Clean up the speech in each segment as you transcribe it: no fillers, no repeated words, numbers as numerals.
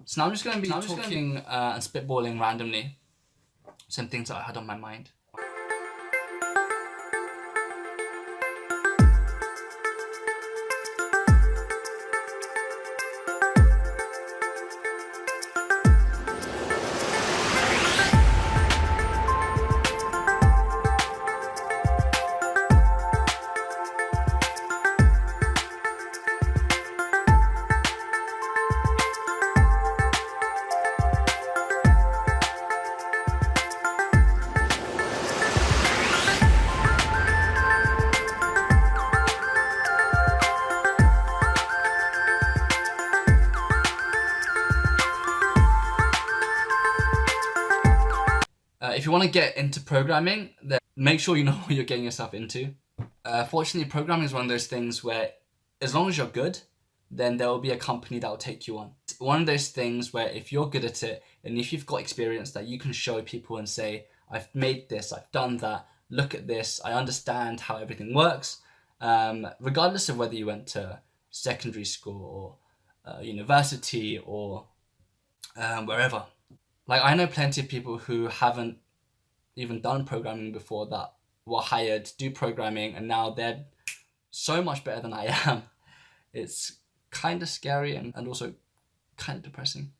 So now I'm just going to be talking and spitballing randomly some things that I had on my mind. If you want to get into programming, then make sure you know what you're getting yourself into. Fortunately, programming is one of those things where as long as you're good, then there will be a company that will take you on. It's one of those things where if you're good at it and if you've got experience that you can show people and say, I've made this, I've done that, look at this, I understand how everything works, regardless of whether you went to secondary school or university or wherever. Like, I know plenty of people who haven't even done programming before that were hired to do programming, and now they're so much better than I am. It's kind of scary and also kind of depressing.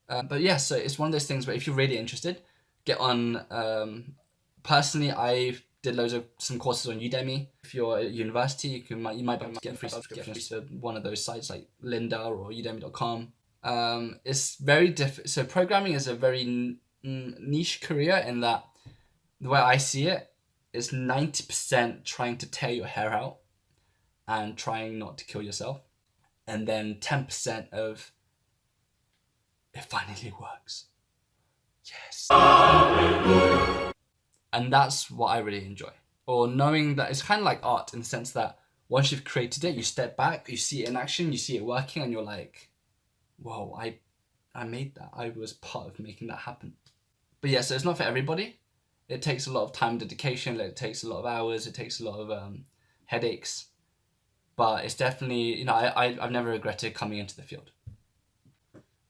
But yeah, so it's one of those things where if you're really interested, get on. Personally, I did loads of some courses on Udemy. If you're at university, you might be able to get free subscriptions to one of those sites like Lynda or udemy.com. It's very different. So programming is a very niche career in that the way I see it is 90% trying to tear your hair out and trying not to kill yourself, and then 10% of it finally works. Yes. And that's what I really enjoy. Or knowing that it's kind of like art in the sense that once you've created it, you step back, you see it in action, you see it working, and you're like, whoa, I made that. I was part of making that happen. But yeah, so it's not for everybody. It takes a lot of time and dedication. It takes a lot of hours. It takes a lot of headaches. But it's definitely, I've never regretted coming into the field.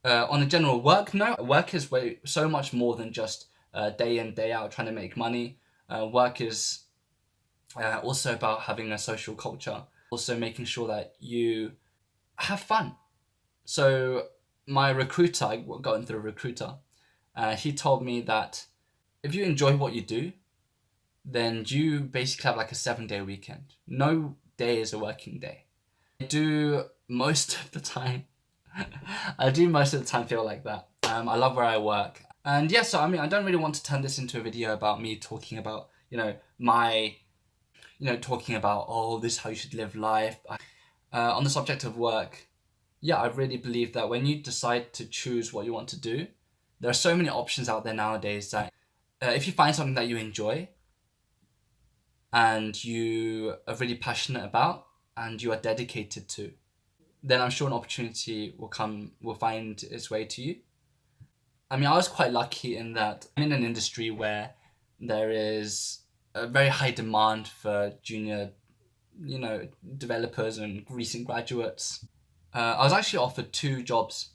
On a general work note, work is so much more than just day in, day out trying to make money. Work is also about having a social culture. Also making sure that you have fun. So my recruiter, I got into a recruiter, he told me that if you enjoy what you do, then you basically have like a 7-day weekend. No day is a working day. I do most of the time feel like that. I love where I work. And yeah, so I don't really want to turn this into a video about me talking about, talking about, oh, this is how you should live life. On the subject of work, yeah, I really believe that when you decide to choose what you want to do, there are so many options out there nowadays that if you find something that you enjoy and you are really passionate about and you are dedicated to, then I'm sure an opportunity will find its way to you. I was quite lucky in that I'm in an industry where there is a very high demand for junior, developers and recent graduates. I was actually offered 2 jobs.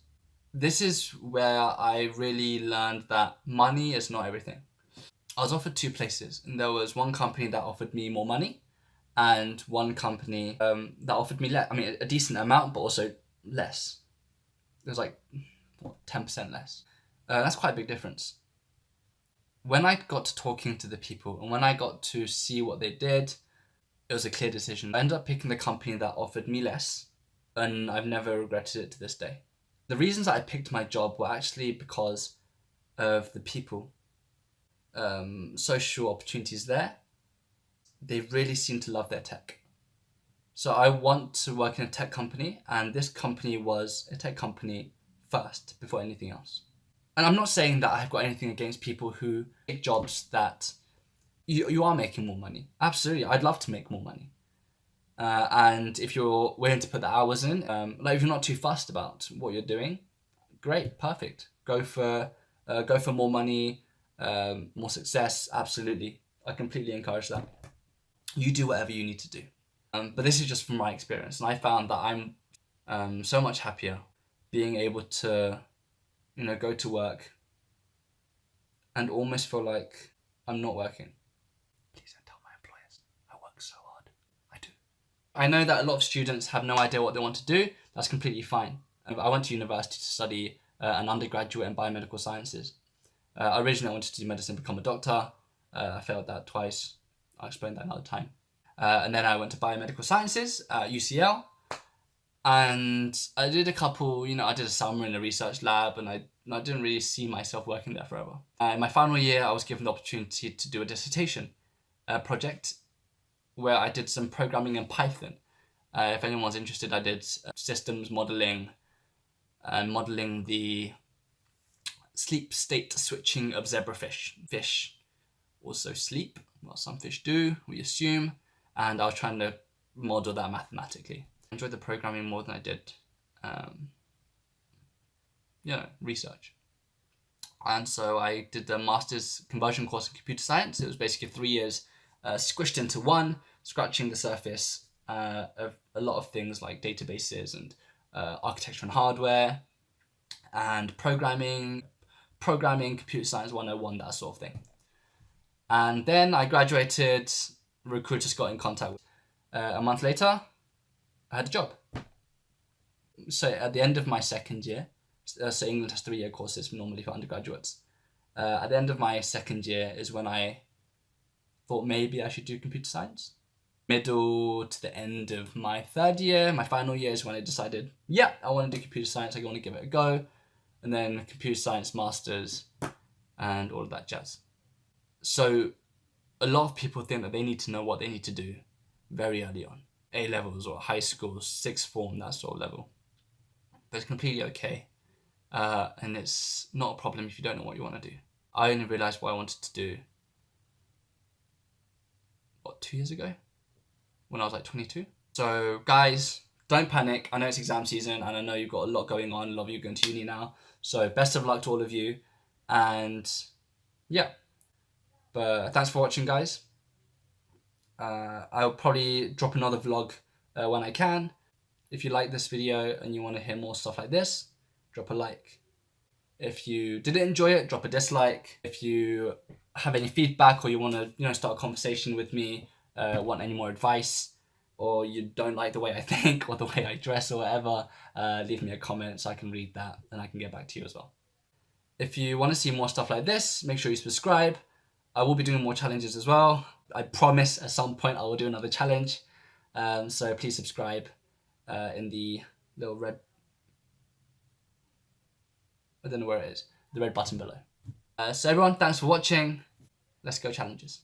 This is where I really learned that money is not everything. I was offered 2 places, and there was one company that offered me more money and one company that offered me less. A decent amount, but also less. It was like 10% less. That's quite a big difference. When I got to talking to the people and when I got to see what they did, it was a clear decision. I ended up picking the company that offered me less, and I've never regretted it to this day. The reasons that I picked my job were actually because of the people. Social opportunities there. They really seem to love their tech. So I want to work in a tech company, and this company was a tech company first before anything else. And I'm not saying that I've got anything against people who take jobs that you are making more money. Absolutely, I'd love to make more money. And if you're willing to put the hours in, if you're not too fussed about what you're doing, great, perfect. Go for more money, more success. Absolutely, I completely encourage that. You do whatever you need to do. But this is just from my experience, and I found that so much happier being able to, go to work and almost feel like I'm not working. Please don't tell my employers. I work so hard. I do. I know that a lot of students have no idea what they want to do. That's completely fine. I went to university to study an undergraduate in biomedical sciences. Originally, I wanted to do medicine, become a doctor. I failed that twice. I'll explain that another time. And then I went to biomedical sciences at UCL. And I did a couple, I did a summer in a research lab, and I didn't really see myself working there forever. In my final year, I was given the opportunity to do a dissertation project where I did some programming in Python. If anyone's interested, I did systems modeling and modeling the sleep state switching of zebrafish. Fish also sleep. Well, some fish do, we assume. And I was trying to model that mathematically. I enjoyed the programming more than I did research. And so I did the master's conversion course in computer science. It was basically 3 years squished into one, scratching the surface of a lot of things like databases and architecture and hardware and programming, computer science 101, that sort of thing. And then I graduated, recruiters got in contact. A month later, I had a job. So at the end of my second year, so England has 3-year courses normally for undergraduates. At the end of my second year is when I thought maybe I should do computer science. Middle to the end of my third year, my final year, is when I decided, I want to do computer science, I want to give it a go. And then computer science masters and all of that jazz. So a lot of people think that they need to know what they need to do very early on. A-levels or high school, sixth form, that sort of level. But it's completely okay. And it's not a problem if you don't know what you want to do. I only realised what I wanted to do, 2 years ago? When I was like 22. So guys, don't panic. I know it's exam season and I know you've got a lot going on. A lot of you are going to uni now. So best of luck to all of you. And but thanks for watching, guys. I'll probably drop another vlog when I can. If you like this video and you want to hear more stuff like this, drop a like. If you didn't enjoy it, drop a dislike. If you have any feedback or you want to start a conversation with me, want any more advice, or you don't like the way I think or the way I dress or whatever, leave me a comment so I can read that and I can get back to you as well. If you want to see more stuff like this, make sure you subscribe. I will be doing more challenges as well. I promise at some point I will do another challenge. So please subscribe in the little red, I don't know where it is, the red button below. So everyone, thanks for watching. Let's go challenges.